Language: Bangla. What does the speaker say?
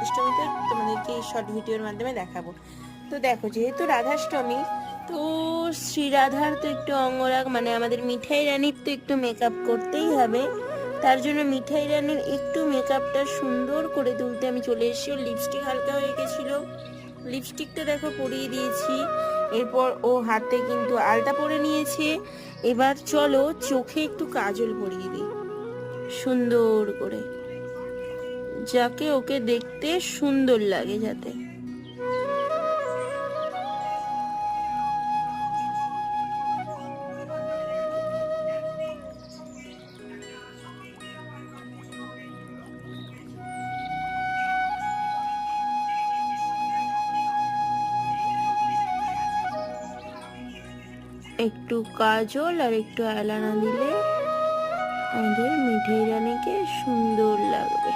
রাধাষ্টমীতে তোমাদেরকে এই শর্ট ভিডিওর মাধ্যমে দেখাবো। তো দেখো, যেহেতু রাধাষ্টমী, তো শ্রীরাধার তো একটু অঙ্গরাগ মানে আমাদের মিঠাই রানীর তো একটু মেকআপ করতেই হবে। তার জন্য মিঠাই রানীর একটু মেকআপটা সুন্দর করে তুলতে আমি চলে এসেছি। ওর লিপস্টিক হালকা হয়ে গেছিলো, লিপস্টিকটা দেখো পরিয়ে দিয়েছি। এরপর ও হাতে কিন্তু আলতা পরে নিয়েছে। এবার চলো চোখে একটু কাজল পরিয়ে দিই সুন্দর করে, যাকে ওকে দেখতে সুন্দর লাগে যাতে। একটু কাজল আর একটু আইলাইনার দিলে আমাদের মিঠাই রানীকে সুন্দর লাগবে।